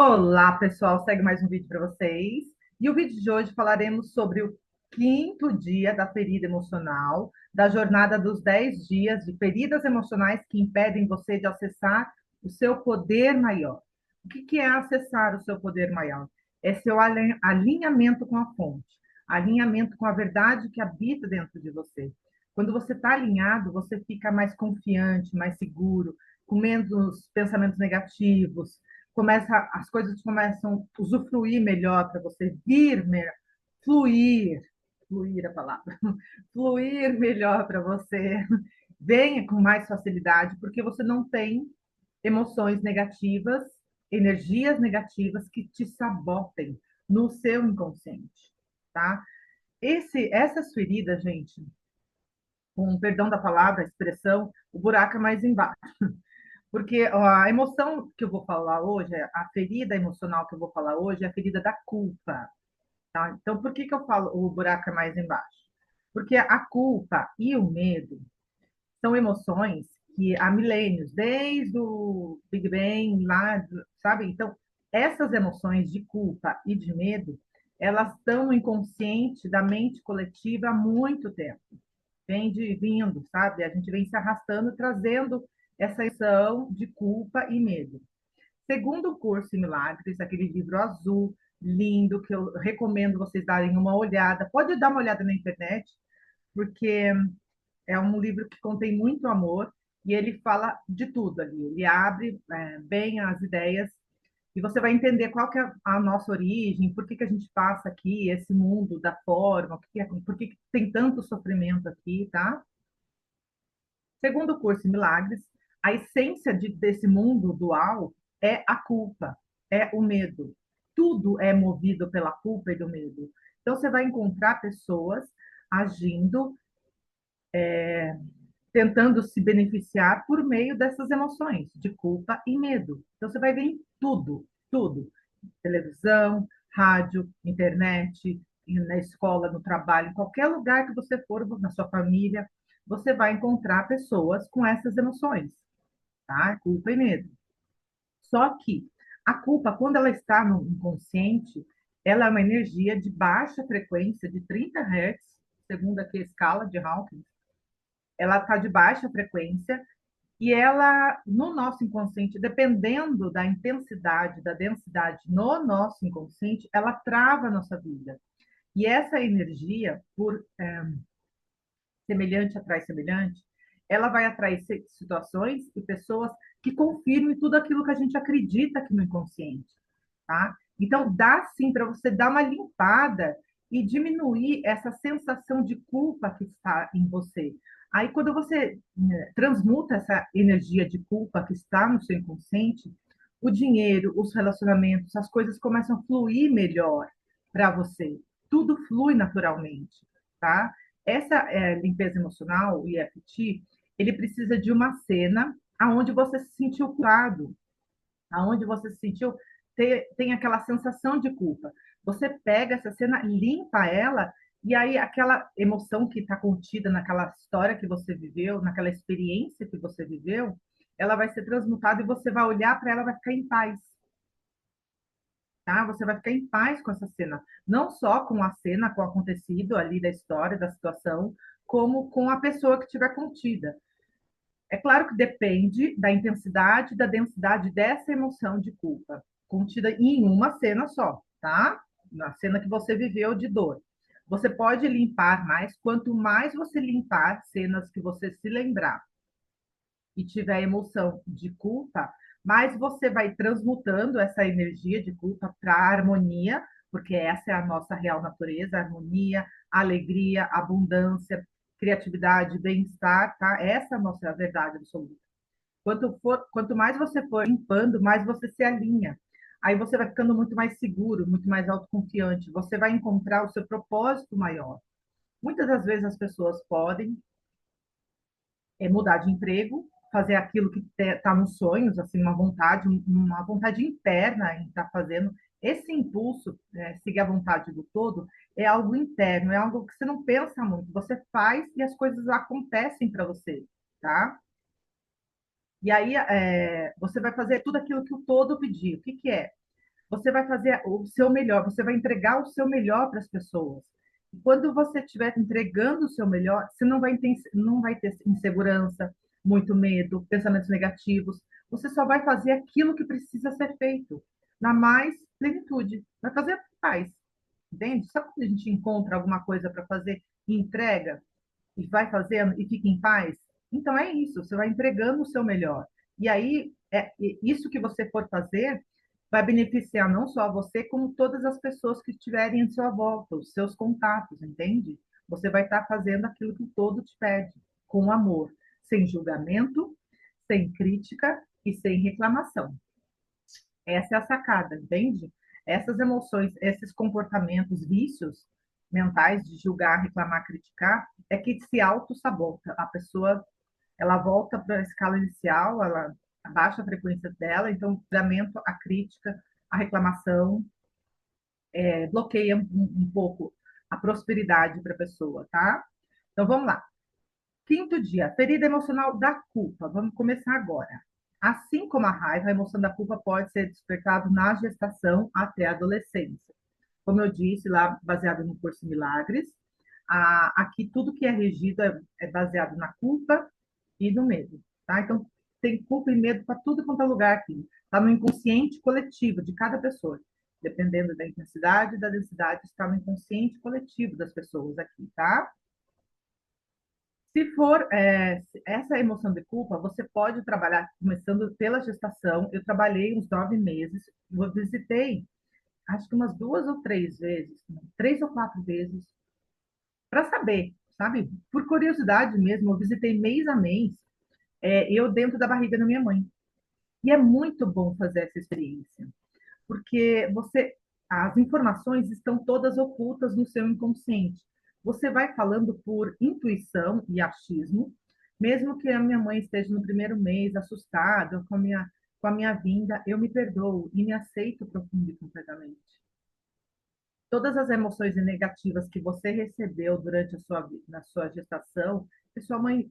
Olá, pessoal, segue mais um vídeo para vocês. E o vídeo de hoje falaremos sobre o quinto dia da ferida emocional, da jornada dos 10 dias de feridas emocionais que impedem você de acessar o seu poder maior. O que é acessar o seu poder maior? É seu alinhamento com a fonte, alinhamento com a verdade que habita dentro de você. Quando você está alinhado, você fica mais confiante, mais seguro, com menos pensamentos negativos, as coisas começam a usufruir melhor para você, fluir, fluir a palavra, fluir melhor para você, venha com mais facilidade, porque você não tem emoções negativas, energias negativas que te sabotem no seu inconsciente, tá? Essas feridas, gente, com perdão da palavra, a expressão, o buraco é mais embaixo. Porque ó, a emoção que eu vou falar hoje, a ferida emocional que eu vou falar hoje é a ferida da culpa, tá? Então, por que eu falo o buraco é mais embaixo? Porque a culpa e o medo são emoções que há milênios, desde o Big Bang, lá, sabe? Então, essas emoções de culpa e de medo, elas estão no inconsciente da mente coletiva há muito tempo, vindo, sabe? A gente vem se arrastando, trazendo essa emoção de culpa e medo. Segundo o Curso em Milagres, aquele livro azul, lindo, que eu recomendo vocês darem uma olhada. Pode dar uma olhada na internet, porque é um livro que contém muito amor e ele fala de tudo ali. Ele abre bem as ideias e você vai entender qual que é a nossa origem, por que que a gente passa aqui, esse mundo da forma, por que que tem tanto sofrimento aqui, tá? Segundo o curso em Milagres, a essência desse mundo dual é a culpa, é o medo. Tudo é movido pela culpa e do medo. Então, você vai encontrar pessoas agindo, tentando se beneficiar por meio dessas emoções de culpa e medo. Então, você vai ver em tudo, tudo. Televisão, rádio, internet, na escola, no trabalho, em qualquer lugar que você for, na sua família, você vai encontrar pessoas com essas emoções, tá? Culpa e medo. Só que a culpa, quando ela está no inconsciente, ela é uma energia de baixa frequência, de 30 Hz, segundo aqui a escala de Hawkins. Ela está de baixa frequência e ela, no nosso inconsciente, dependendo da intensidade, da densidade no nosso inconsciente, ela trava a nossa vida. E essa energia, por semelhante atrai semelhante, ela vai atrair situações e pessoas que confirmem tudo aquilo que a gente acredita aqui no inconsciente, tá? Então, dá sim para você dar uma limpada e diminuir essa sensação de culpa que está em você. Aí, quando você transmuta essa energia de culpa que está no seu inconsciente, o dinheiro, os relacionamentos, as coisas começam a fluir melhor para você. Tudo flui naturalmente, tá? Essa limpeza emocional, o EFT, ele precisa de uma cena aonde você se sentiu curado, aonde você se sentiu tem aquela sensação de culpa. Você pega essa cena, limpa ela, e aí aquela emoção que está contida naquela história que você viveu, naquela experiência que você viveu, ela vai ser transmutada e você vai olhar para ela, vai ficar em paz, tá? Você vai ficar em paz com essa cena, não só com a cena, com o acontecido ali da história, da situação, como com a pessoa que estiver contida. É claro que depende da intensidade, da densidade dessa emoção de culpa, contida em uma cena só, tá? Na cena que você viveu de dor. Você pode limpar mais, quanto mais você limpar cenas que você se lembrar e tiver emoção de culpa, mais você vai transmutando essa energia de culpa para a harmonia, porque essa é a nossa real natureza, a harmonia, a alegria, a abundância, criatividade, bem-estar, tá? Essa é a nossa verdade absoluta. Quanto mais você for limpando, mais você se alinha. Aí você vai ficando muito mais seguro, muito mais autoconfiante. Você vai encontrar o seu propósito maior. Muitas das vezes as pessoas podem mudar de emprego, fazer aquilo que está nos sonhos, assim, uma vontade interna em estar fazendo. Esse impulso, seguir a vontade do todo, é algo interno, é algo que você não pensa muito. Você faz e as coisas acontecem para você, tá? E aí você vai fazer tudo aquilo que o todo pediu. O que, que é? você vai fazer o seu melhor, você vai entregar o seu melhor para as pessoas. E quando você estiver entregando o seu melhor, você não vai ter insegurança, muito medo, pensamentos negativos. Você só vai fazer aquilo que precisa ser feito, na mais plenitude. Vai fazer paz, entende? Sabe quando a gente encontra alguma coisa para fazer e entrega, e vai fazendo e fica em paz? Então é isso, você vai entregando o seu melhor. E aí, isso que você for fazer vai beneficiar não só você, como todas as pessoas que estiverem em sua volta, os seus contatos, entende? Você vai estar fazendo aquilo que o todo te pede, com amor, sem julgamento, sem crítica e sem reclamação. Essa é a sacada, entende? Essas emoções, esses comportamentos, vícios mentais de julgar, reclamar, criticar, é que se auto-sabota. A pessoa, ela volta para a escala inicial, ela abaixa a frequência dela, então o julgamento, a crítica, a reclamação, bloqueia um pouco a prosperidade para a pessoa, tá? Então vamos lá. Quinto dia, ferida emocional da culpa. Vamos começar agora. Assim como a raiva, a emoção da culpa pode ser despertada na gestação até a adolescência. Como eu disse, lá baseado no curso Milagres, aqui tudo que é regido é baseado na culpa e no medo, tá? Então, tem culpa e medo para tudo quanto é lugar aqui. Está no inconsciente coletivo de cada pessoa. Dependendo da intensidade e da densidade, está no inconsciente coletivo das pessoas aqui, tá? Se for essa emoção de culpa, você pode trabalhar começando pela gestação. Eu trabalhei uns 9 meses, eu visitei, acho que umas 2 ou 3 vezes, 3 ou 4 vezes, para saber, sabe? Por curiosidade mesmo, eu visitei mês a mês, eu dentro da barriga da minha mãe. E é muito bom fazer essa experiência, porque as informações estão todas ocultas no seu inconsciente. Você vai falando por intuição e achismo, mesmo que a minha mãe esteja no primeiro mês assustada com a minha vinda, eu me perdoo e me aceito profundo e completamente. Todas as emoções negativas que você recebeu durante na sua gestação, que sua mãe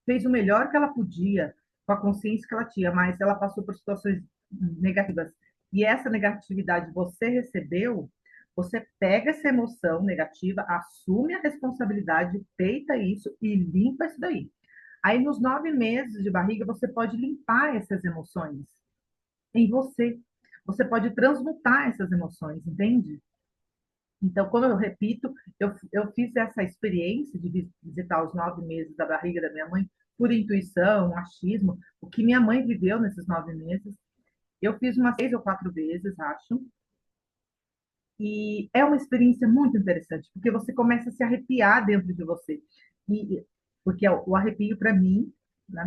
fez o melhor que ela podia, com a consciência que ela tinha, mas ela passou por situações negativas. E essa negatividade você recebeu, você pega essa emoção negativa, assume a responsabilidade, peita isso e limpa isso daí. Aí, nos 9 meses de barriga, você pode limpar essas emoções em você. Você pode transmutar essas emoções, entende? Então, como eu repito, eu fiz essa experiência de visitar os 9 meses da barriga da minha mãe por intuição, achismo, o que minha mãe viveu nesses 9 meses. Eu fiz umas 6 ou 4 vezes, acho. E é uma experiência muito interessante, porque você começa a se arrepiar dentro de você. Porque o arrepio, para mim, na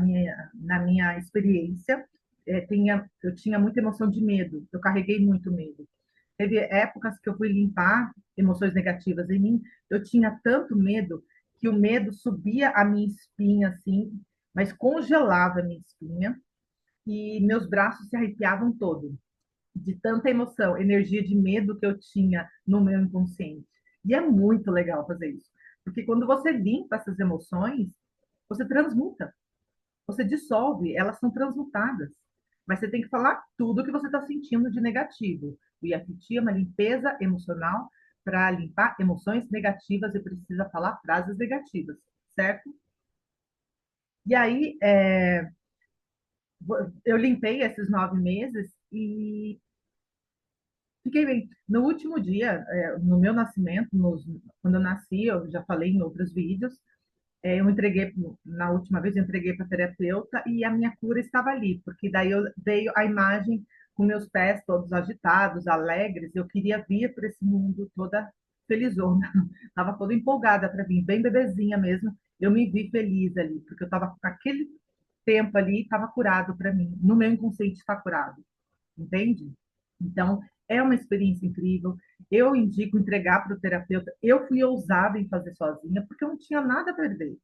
minha experiência, eu tinha muita emoção de medo, eu carreguei muito medo. Teve épocas que eu fui limpar emoções negativas em mim, eu tinha tanto medo que o medo subia a minha espinha, assim, mas congelava a minha espinha, e meus braços se arrepiavam todos de tanta emoção, energia de medo que eu tinha no meu inconsciente. E é muito legal fazer isso, porque quando você limpa essas emoções, você transmuta, você dissolve, elas são transmutadas. Mas você tem que falar tudo o que você está sentindo de negativo. O IFT é uma limpeza emocional para limpar emoções negativas e precisa falar frases negativas, certo? E aí, eu limpei esses 9 meses e fiquei bem. No último dia, no meu nascimento, quando eu nasci, eu já falei em outros vídeos, eu entreguei, na última vez, eu entreguei para a terapeuta e a minha cura estava ali, porque daí veio a imagem com meus pés todos agitados, alegres, eu queria vir para esse mundo toda felizona, estava toda empolgada para vir, bem bebezinha mesmo, eu me vi feliz ali, porque eu estava com aquele tempo ali, estava curado para mim, no meu inconsciente está curado, entende? Então, é uma experiência incrível. Eu indico entregar para o terapeuta. Eu fui ousada em fazer sozinha, porque eu não tinha nada a perder.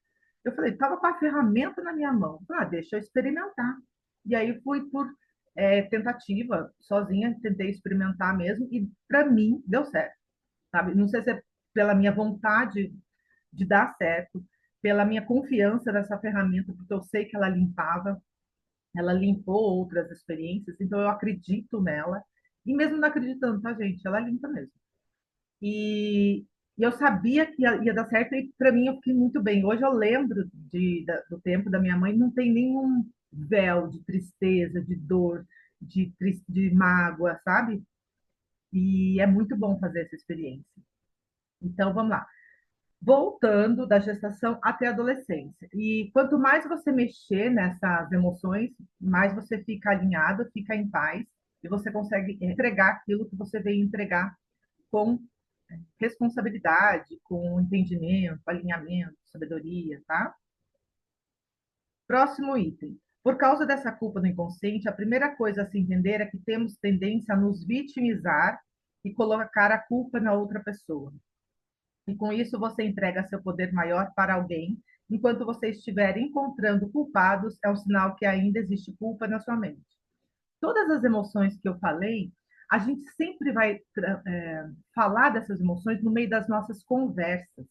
Eu falei, estava com a ferramenta na minha mão. Falei, deixa eu experimentar. E aí fui por tentativa, sozinha, tentei experimentar mesmo, e para mim deu certo, sabe? Não sei se é pela minha vontade de dar certo, pela minha confiança nessa ferramenta, porque eu sei que ela limpava, ela limpou outras experiências, então eu acredito nela E mesmo não acreditando, tá, gente? Ela é limpa mesmo. E, e eu sabia que ia dar certo e para mim eu fiquei muito bem. Hoje eu lembro do tempo da minha mãe, não tem nenhum véu de tristeza, de dor, de mágoa, sabe? E é muito bom fazer essa experiência. Então, vamos lá. Voltando da gestação até a adolescência. E quanto mais você mexer nessas emoções, mais você fica alinhado, fica em paz, e você consegue entregar aquilo que você veio entregar com responsabilidade, com entendimento, alinhamento, sabedoria, tá? Próximo item. Por causa dessa culpa do inconsciente, a primeira coisa a se entender é que temos tendência a nos vitimizar e colocar a culpa na outra pessoa. E com isso você entrega seu poder maior para alguém, enquanto você estiver encontrando culpados, é um sinal que ainda existe culpa na sua mente. Todas as emoções que eu falei, a gente sempre vai falar dessas emoções no meio das nossas conversas.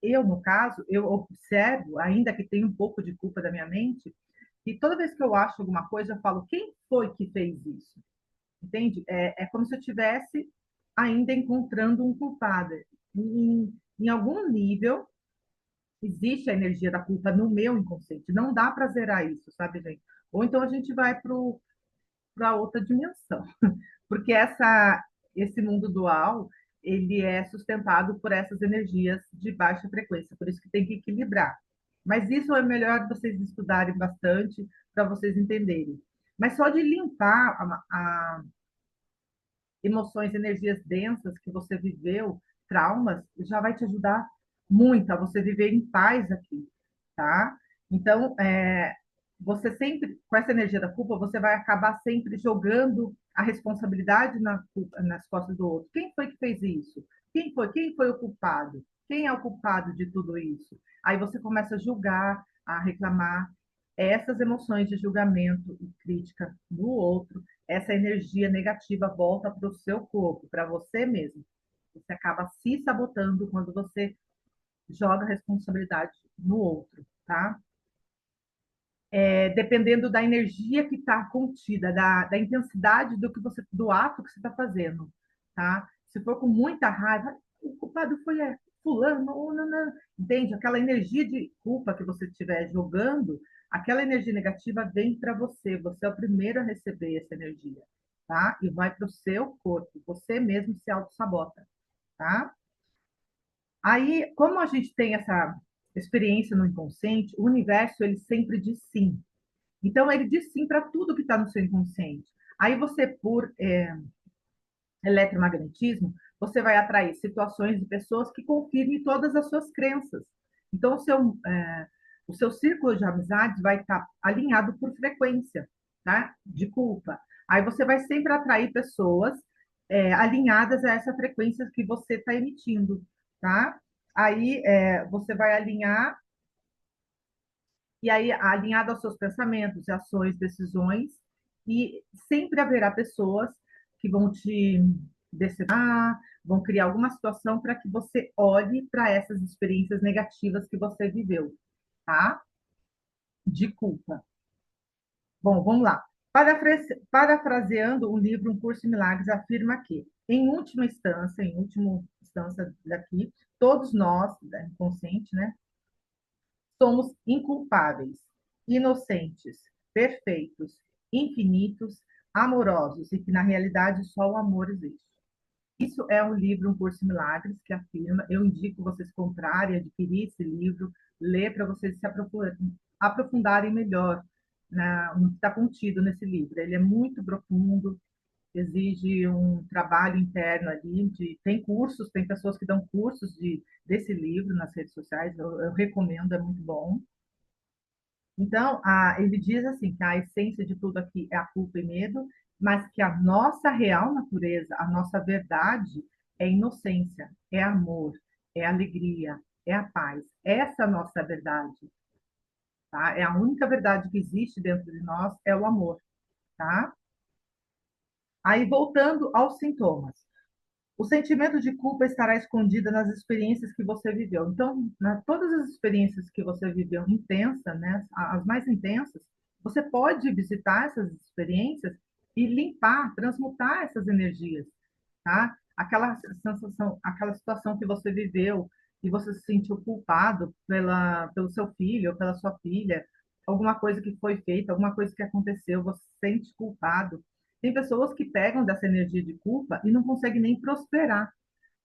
Eu, no caso, eu observo, ainda que tenha um pouco de culpa da minha mente, e toda vez que eu acho alguma coisa, eu falo, quem foi que fez isso? Entende? É como se eu estivesse ainda encontrando um culpado. Em algum nível, existe a energia da culpa no meu inconsciente. Não dá para zerar isso, sabe, gente? Ou então a gente vai para outra dimensão. Porque esse mundo dual, ele é sustentado por essas energias de baixa frequência, por isso que tem que equilibrar. Mas isso é melhor vocês estudarem bastante para vocês entenderem. Mas só de limpar a emoções, energias densas que você viveu, traumas, já vai te ajudar muito a você viver em paz aqui, tá? Então, você sempre, com essa energia da culpa, você vai acabar sempre jogando a responsabilidade nas costas do outro. Quem foi que fez isso? Quem foi? Quem foi o culpado? Quem é o culpado de tudo isso? Aí você começa a julgar, a reclamar. Essas emoções de julgamento e crítica do outro, essa energia negativa volta para o seu corpo, para você mesmo. Você acaba se sabotando quando você joga a responsabilidade no outro, tá? Dependendo da energia que está contida, da intensidade do ato que você está fazendo, tá? Se for com muita raiva, o culpado foi fulano, ou não, não, entende? Aquela energia de culpa que você estiver jogando, aquela energia negativa vem para você, você é o primeiro a receber essa energia, tá? E vai para o seu corpo, você mesmo se auto-sabota, tá? Aí, como a gente tem essa experiência no inconsciente, o universo ele sempre diz sim. Então, ele diz sim para tudo que está no seu inconsciente. Aí você, por eletromagnetismo, você vai atrair situações de pessoas que confirmem todas as suas crenças. Então, o seu círculo de amizades vai estar alinhado por frequência, tá? De culpa. Aí você vai sempre atrair pessoas alinhadas a essa frequência que você está emitindo, tá? Aí você vai alinhar e aí alinhado aos seus pensamentos, ações, decisões, e sempre haverá pessoas que vão te decepcionar, vão criar alguma situação para que você olhe para essas experiências negativas que você viveu, tá? De culpa. Bom, vamos lá. Parafraseando o livro Um Curso em Milagres, afirma que, em última instância daqui, todos nós, né, inconsciente, né, somos inculpáveis, inocentes, perfeitos, infinitos, amorosos e que na realidade só o amor existe. Isso é um livro, Um Curso em Milagres, que afirma. Eu indico vocês comprarem, adquirir esse livro, ler para vocês se aprofundarem melhor no que está contido nesse livro. Ele é muito profundo, exige um trabalho interno ali. Tem cursos, tem pessoas que dão cursos desse livro nas redes sociais, eu recomendo, é muito bom. Então, ele diz assim que a essência de tudo aqui é a culpa e medo, mas que a nossa real natureza, a nossa verdade é inocência, é amor, é alegria, é a paz. Essa é a nossa verdade, tá? É a única verdade que existe dentro de nós é o amor, tá? Aí voltando aos sintomas. O sentimento de culpa estará escondido nas experiências que você viveu. Então, todas as experiências que você viveu intensa, né, as mais intensas, você pode visitar essas experiências e limpar, transmutar essas energias, tá? Aquela sensação, aquela situação que você viveu e você se sentiu culpado pelo seu filho ou pela sua filha, alguma coisa que foi feita, alguma coisa que aconteceu, você se sente culpado. Tem pessoas que pegam dessa energia de culpa e não conseguem nem prosperar,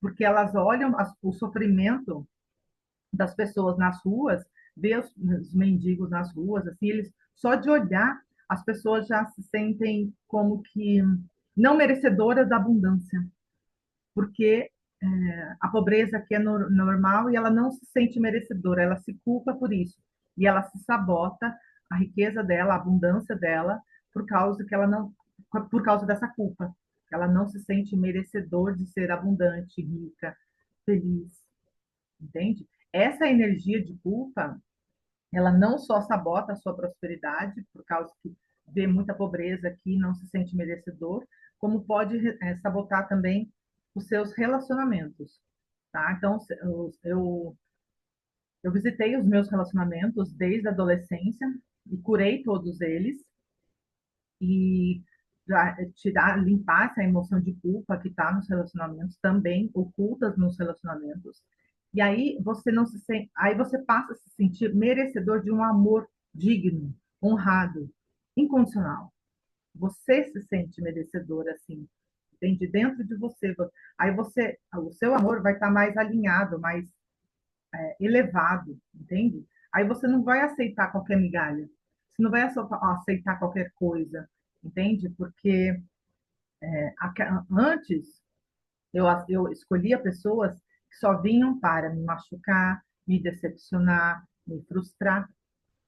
porque elas olham o sofrimento das pessoas nas ruas, ver os mendigos nas ruas, assim, eles só de olhar as pessoas já se sentem como que não merecedoras da abundância, porque a pobreza aqui é normal e ela não se sente merecedora, ela se culpa por isso e ela se sabota a riqueza dela, a abundância dela, por causa que ela não, por causa dessa culpa. Ela não se sente merecedor de ser abundante, rica, feliz, entende? Essa energia de culpa, ela não só sabota a sua prosperidade, por causa que vê muita pobreza aqui, não se sente merecedor, como pode sabotar também os seus relacionamentos, tá? Então, eu visitei os meus relacionamentos desde a adolescência e curei todos eles e tirar, limpar essa emoção de culpa que está nos relacionamentos também ocultas nos relacionamentos. E aí você não se sente, aí você passa a se sentir merecedor de um amor digno, honrado, incondicional. Você se sente merecedor assim, entende? Dentro de você. Aí você, o seu amor vai estar mais alinhado, mais elevado, entende? Aí você não vai aceitar qualquer migalha, você não vai aceitar qualquer coisa, entende? Porque antes eu escolhia pessoas que só vinham para me machucar, me decepcionar, me frustrar.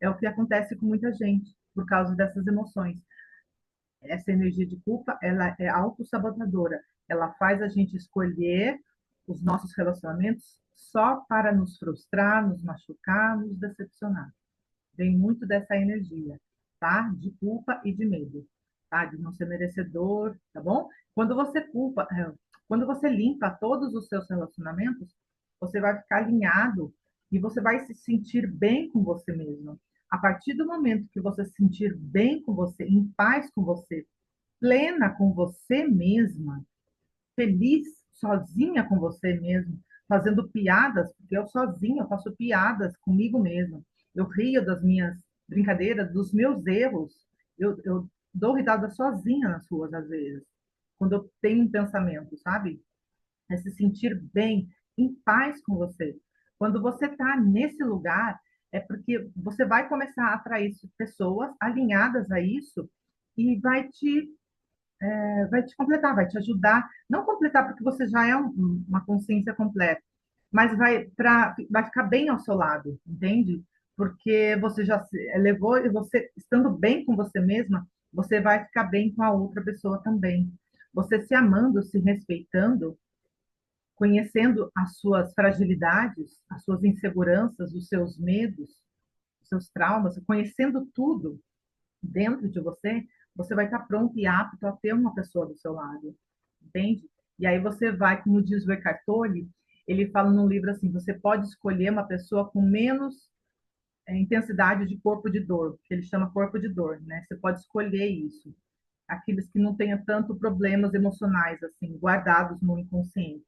É o que acontece com muita gente por causa dessas emoções. Essa energia de culpa, ela é autossabotadora. Ela faz a gente escolher os nossos relacionamentos só para nos frustrar, nos machucar, nos decepcionar. Vem muito dessa energia, tá? De culpa e de medo, tá? De não ser merecedor, tá bom? Quando você culpa, quando você limpa todos os seus relacionamentos, você vai ficar alinhado e você vai se sentir bem com você mesmo. A partir do momento que você se sentir bem com você, em paz com você, plena com você mesma, feliz sozinha com você mesmo, fazendo piadas, porque eu sozinha faço piadas comigo mesma. Eu rio das minhas brincadeiras, dos meus erros. Eu dou risada sozinha nas ruas, às vezes, quando eu tenho um pensamento, sabe? É se sentir bem, em paz com você. Quando você está nesse lugar, é porque você vai começar a atrair pessoas alinhadas a isso e vai te completar, vai te ajudar, não completar porque você já é uma consciência completa, mas vai ficar bem ao seu lado, entende? Porque você já se elevou e você, estando bem com você mesma, você vai ficar bem com a outra pessoa também. Você se amando, se respeitando, conhecendo as suas fragilidades, as suas inseguranças, os seus medos, os seus traumas, conhecendo tudo, dentro de você, você vai estar pronto e apto a ter uma pessoa do seu lado, entende? E aí você vai, como diz o Eckhart Tolle, ele fala num livro assim, você pode escolher uma pessoa com menos intensidade de corpo de dor, que ele chama corpo de dor, né? Você pode escolher isso. Aqueles que não tenham tanto problemas emocionais, assim, guardados no inconsciente.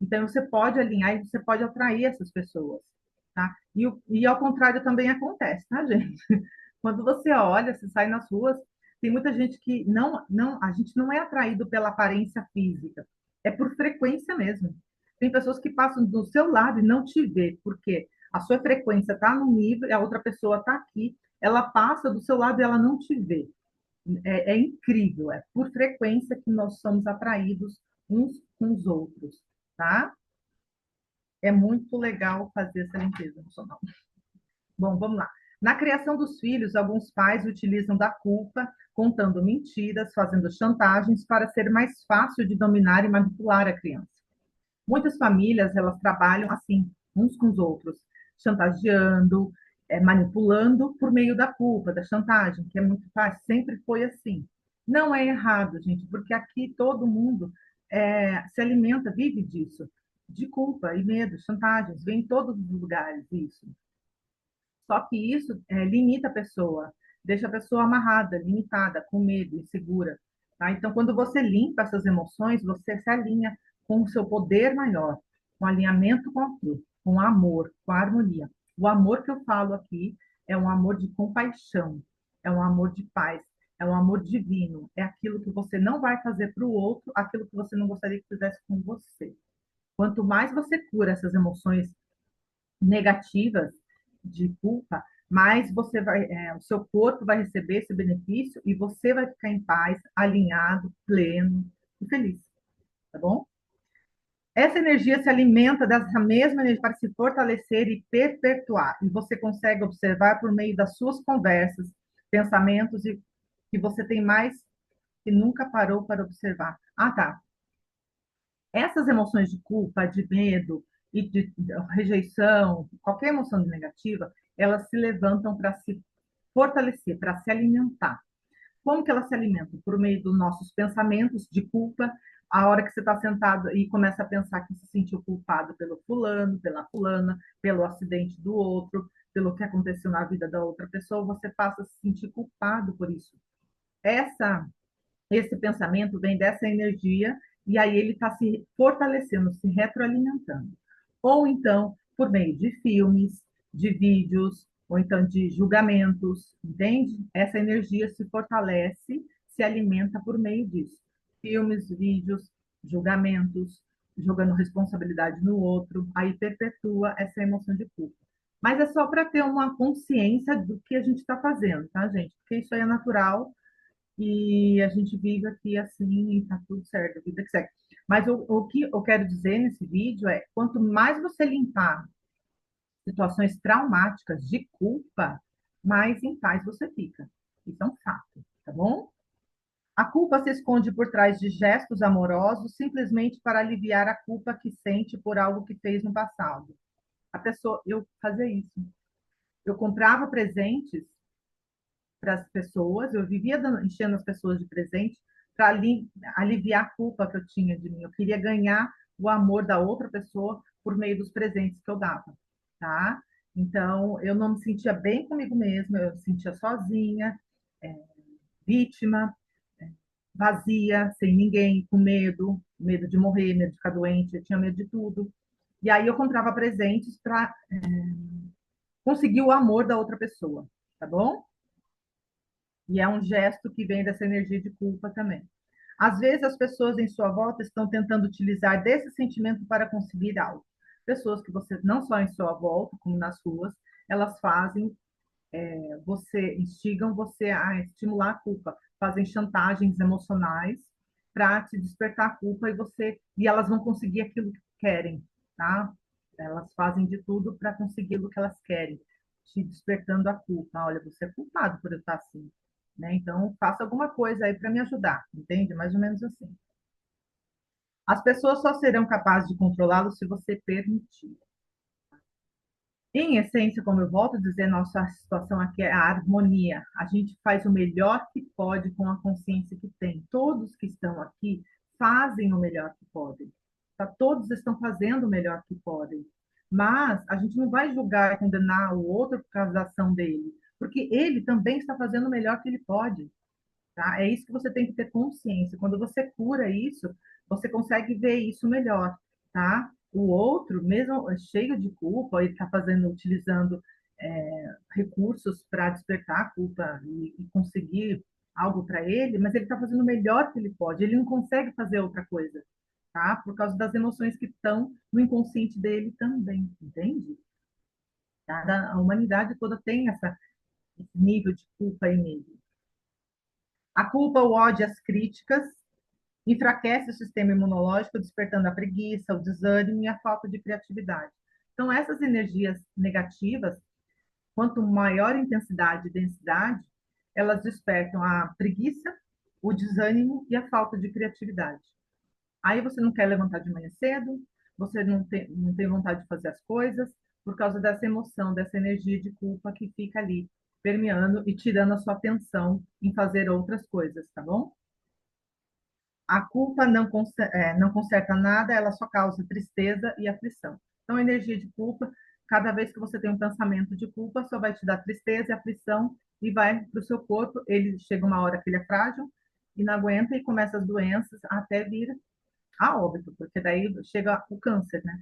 Então, você pode alinhar e você pode atrair essas pessoas, tá? E ao contrário também acontece, tá, gente? Quando você olha, você sai nas ruas, tem muita gente que a gente não é atraído pela aparência física, é por frequência mesmo. Tem pessoas que passam do seu lado e não te vê, porque a sua frequência está no nível, e a outra pessoa está aqui, ela passa do seu lado e ela não te vê. É incrível, é por frequência que nós somos atraídos uns com os outros, tá? É muito legal fazer essa limpeza emocional. Bom, vamos lá. Na criação dos filhos, alguns pais utilizam da culpa, contando mentiras, fazendo chantagens para ser mais fácil de dominar e manipular a criança. Muitas famílias, elas trabalham assim, uns com os outros, chantageando, manipulando por meio da culpa, da chantagem, que é muito fácil, sempre foi assim. Não é errado, gente, porque aqui todo mundo se alimenta, vive disso, de culpa e medo, chantagens, vem em todos os lugares isso. Só que isso limita a pessoa, deixa a pessoa amarrada, limitada, com medo, insegura. tá? Então, quando você limpa essas emoções, você se alinha com o seu poder maior, com alinhamento com aquilo, com amor, com a harmonia. O amor que eu falo aqui é um amor de compaixão, é um amor de paz, é um amor divino, é aquilo que você não vai fazer para o outro, aquilo que você não gostaria que fizesse com você. Quanto mais você cura essas emoções negativas de culpa, mais você vai, o seu corpo vai receber esse benefício e você vai ficar em paz, alinhado, pleno e feliz, tá bom? Essa energia se alimenta dessa mesma energia para se fortalecer e perpetuar. E você consegue observar por meio das suas conversas, pensamentos e que você tem mais que nunca parou para observar. Ah, tá. Essas emoções de culpa, de medo e de rejeição, qualquer emoção negativa, elas se levantam para se fortalecer, para se alimentar. Como que elas se alimentam? Por meio dos nossos pensamentos de culpa. A hora que você está sentado e começa a pensar que se sentiu culpado pelo fulano, pela fulana, pelo acidente do outro, pelo que aconteceu na vida da outra pessoa, você passa a se sentir culpado por isso. Essa esse pensamento vem dessa energia e aí ele está se fortalecendo, se retroalimentando. Ou então, por meio de filmes, de vídeos, ou então de julgamentos, entende? Essa energia se fortalece, se alimenta por meio disso. Filmes, vídeos, julgamentos, jogando responsabilidade no outro, aí perpetua essa emoção de culpa. Mas é só para ter uma consciência do que a gente está fazendo, tá, gente? Porque isso aí é natural e a gente vive aqui assim, e tá tudo certo, a vida que segue. Mas o que eu quero dizer nesse vídeo é, quanto mais você limpar situações traumáticas de culpa, mais em paz você fica. Isso é um fato, tá bom? A culpa se esconde por trás de gestos amorosos, simplesmente para aliviar a culpa que sente por algo que fez no passado. A pessoa, eu fazia isso. Eu comprava presentes para as pessoas, eu vivia enchendo as pessoas de presente para aliviar a culpa que eu tinha de mim. Eu queria ganhar o amor da outra pessoa por meio dos presentes que eu dava, tá? Então, eu não me sentia bem comigo mesma, eu me sentia sozinha, é, vítima, é, vazia, sem ninguém, com medo, medo de morrer, medo de ficar doente, eu tinha medo de tudo. E aí eu comprava presentes para conseguir o amor da outra pessoa, tá bom? E é um gesto que vem dessa energia de culpa também. Às vezes, as pessoas em sua volta estão tentando utilizar desse sentimento para conseguir algo. Pessoas que você, não só em sua volta, como nas ruas, elas fazem, você, instigam você a estimular a culpa, fazem chantagens emocionais para te despertar a culpa e elas vão conseguir aquilo que querem, tá? Elas fazem de tudo para conseguir o que elas querem, te despertando a culpa. Olha, você é culpado por eu estar assim, né? Então, faça alguma coisa aí para me ajudar, entende? Mais ou menos assim. As pessoas só serão capazes de controlá-lo se você permitir. Em essência, como eu volto a dizer, nossa situação aqui é a harmonia. A gente faz o melhor que pode com a consciência que tem. Todos que estão aqui fazem o melhor que podem. Tá? Todos estão fazendo o melhor que podem. Mas a gente não vai julgar e condenar o outro por causa da ação dele, porque ele também está fazendo o melhor que ele pode. Tá? É isso que você tem que ter consciência. Quando você cura isso, você consegue ver isso melhor, tá? O outro, mesmo cheio de culpa, ele está fazendo, utilizando recursos para despertar a culpa e conseguir algo para ele, mas ele está fazendo o melhor que ele pode. Ele não consegue fazer outra coisa, tá? Por causa das emoções que estão no inconsciente dele também, entende? Tá? A humanidade toda tem esse nível de culpa aí nele. A culpa, o ódio, as críticas enfraquece o sistema imunológico, despertando a preguiça, o desânimo e a falta de criatividade. Então, essas energias negativas, quanto maior intensidade e densidade, elas despertam a preguiça, o desânimo e a falta de criatividade. Aí você não quer levantar de manhã cedo, você não tem vontade de fazer as coisas, por causa dessa emoção, dessa energia de culpa que fica ali, permeando e tirando a sua atenção em fazer outras coisas, tá bom? A culpa não conserta nada, ela só causa tristeza e aflição. Então, a energia de culpa, cada vez que você tem um pensamento de culpa, só vai te dar tristeza e aflição e vai para o seu corpo. Ele chega uma hora que ele é frágil, e não aguenta e começa as doenças até vir a óbito, porque daí chega o câncer, né?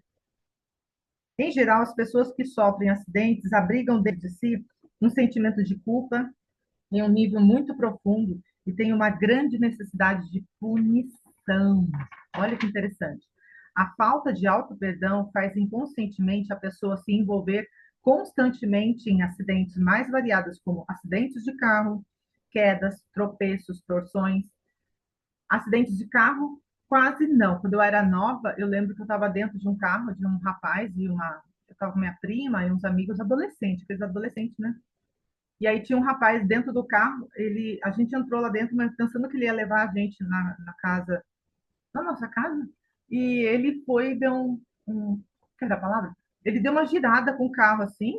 Em geral, as pessoas que sofrem acidentes abrigam dentro de si um sentimento de culpa em um nível muito profundo e têm uma grande necessidade de punição. Olha que interessante. A falta de auto-perdão faz inconscientemente a pessoa se envolver constantemente em acidentes mais variados, como acidentes de carro, quedas, tropeços, torções. Acidentes de carro, quase não. Quando eu era nova, eu lembro que eu estava dentro de um carro de um rapaz e uma. Eu estava com minha prima e uns amigos adolescentes, aqueles adolescentes, né? E aí tinha um rapaz dentro do carro, a gente entrou lá dentro, mas pensando que ele ia levar a gente na casa, na nossa casa, e ele foi e deu quer dar a palavra? Ele deu uma girada com o carro assim,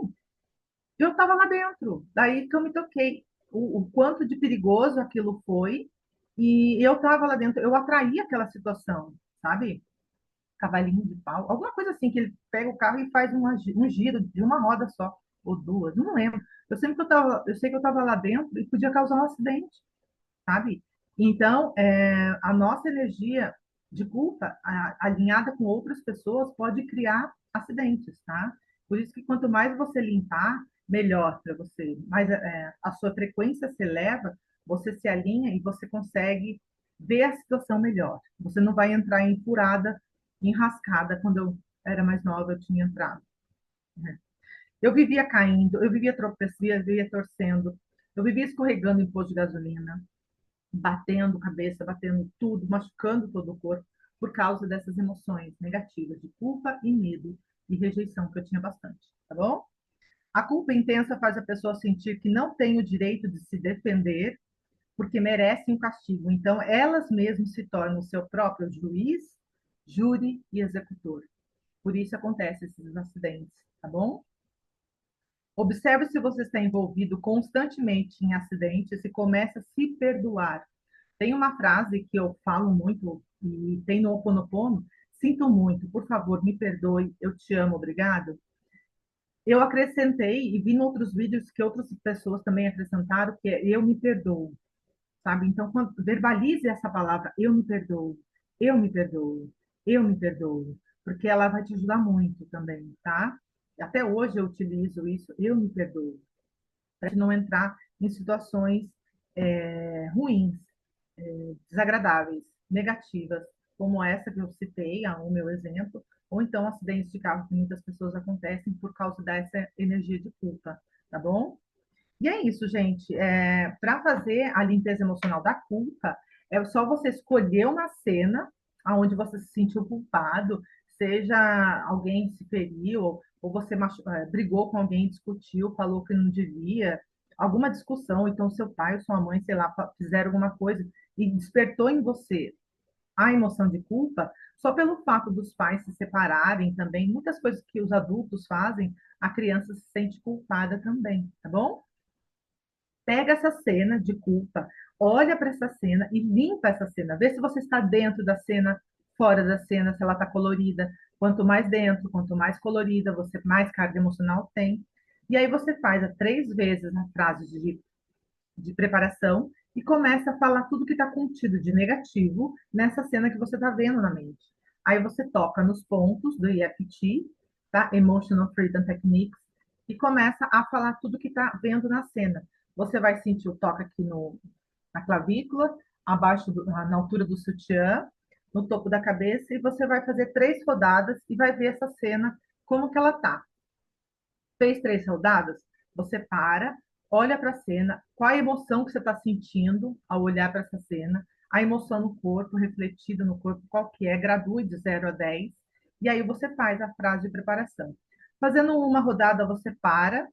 e eu estava lá dentro. Daí que eu me toquei o quanto de perigoso aquilo foi, e eu estava lá dentro, eu atraí aquela situação, sabe? Cavalinho de pau, alguma coisa assim, que ele pega o carro e faz um giro de uma roda só, ou duas, não lembro. Eu sei que eu estava lá dentro e podia causar um acidente, sabe? Então, a nossa energia de culpa, alinhada com outras pessoas, pode criar acidentes, tá? Por isso que quanto mais você limpar, melhor para você. Mais a sua frequência se eleva, você se alinha e você consegue ver a situação melhor. Você não vai entrar em furada, enrascada. Quando eu era mais nova, eu tinha entrado, né? Eu vivia caindo, eu vivia tropeçando, eu vivia torcendo, eu vivia escorregando em posto de gasolina, batendo cabeça, batendo tudo, machucando todo o corpo, por causa dessas emoções negativas de culpa e medo e rejeição que eu tinha bastante, tá bom? A culpa intensa faz a pessoa sentir que não tem o direito de se defender porque merecem um castigo. Então, elas mesmas se tornam o seu próprio juiz, júri e executor. Por isso acontecem esses acidentes, tá bom? Observe se você está envolvido constantemente em acidentes e começa a se perdoar. Tem uma frase que eu falo muito e tem no Ho Oponopono: sinto muito, por favor, me perdoe, eu te amo, obrigado. Eu acrescentei e vi em outros vídeos que outras pessoas também acrescentaram que é eu me perdoo, sabe? Então, verbalize essa palavra, eu me perdoo, eu me perdoo, eu me perdoo, porque ela vai te ajudar muito também, tá? Até hoje eu utilizo isso, eu me perdoo, para não entrar em situações ruins, desagradáveis, negativas, como essa que eu citei, o meu exemplo, ou então acidentes de carro que muitas pessoas acontecem por causa dessa energia de culpa, tá bom? E é isso, gente. Para fazer a limpeza emocional da culpa, é só você escolher uma cena onde você se sentiu culpado, seja alguém se feriu, ou você brigou com alguém, discutiu, falou que não devia, alguma discussão, então seu pai ou sua mãe, sei lá, fizeram alguma coisa e despertou em você a emoção de culpa, só pelo fato dos pais se separarem também, muitas coisas que os adultos fazem, a criança se sente culpada também, tá bom? Pega essa cena de culpa, olha para essa cena e limpa essa cena. Vê se você está dentro da cena, fora da cena, se ela está colorida. Quanto mais dentro, quanto mais colorida, você mais carga emocional tem. E aí você faz 3 vezes a frase de preparação e começa a falar tudo que está contido de negativo nessa cena que você está vendo na mente. Aí você toca nos pontos do EFT, tá? Emotional Freedom Techniques, e começa a falar tudo que está vendo na cena. Você vai sentir o toque aqui na clavícula, abaixo na altura do sutiã, no topo da cabeça, e você vai fazer 3 rodadas e vai ver essa cena como que ela tá. Fez 3 rodadas? Você para, olha para a cena, qual a emoção que você está sentindo ao olhar para essa cena, a emoção no corpo, refletida no corpo, qual que é, gradue de 0 a 10, e aí você faz a frase de preparação. Fazendo uma rodada, você para,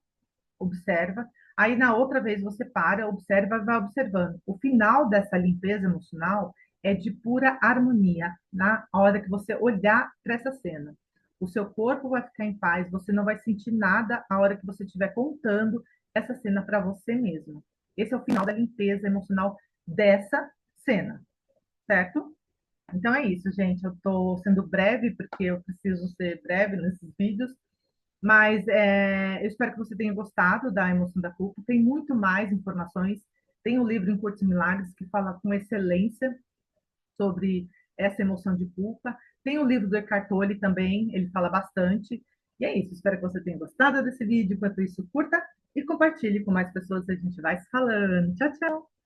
observa, aí na outra vez você para, observa e vai observando. O final dessa limpeza emocional é de pura harmonia, na hora que você olhar para essa cena. O seu corpo vai ficar em paz, você não vai sentir nada a hora que você estiver contando essa cena para você mesmo. Esse é o final da limpeza emocional dessa cena, certo? Então é isso, gente. Eu estou sendo breve, porque eu preciso ser breve nesses vídeos, mas eu espero que você tenha gostado da emoção da culpa. Tem muito mais informações Tem um livro em Curtos Milagres que fala com excelência sobre essa emoção de culpa. Tem o livro do Eckhart Tolle também, ele fala bastante. E é isso, espero que você tenha gostado desse vídeo. Enquanto isso, curta e compartilhe com mais pessoas, a gente vai se falando. Tchau, tchau!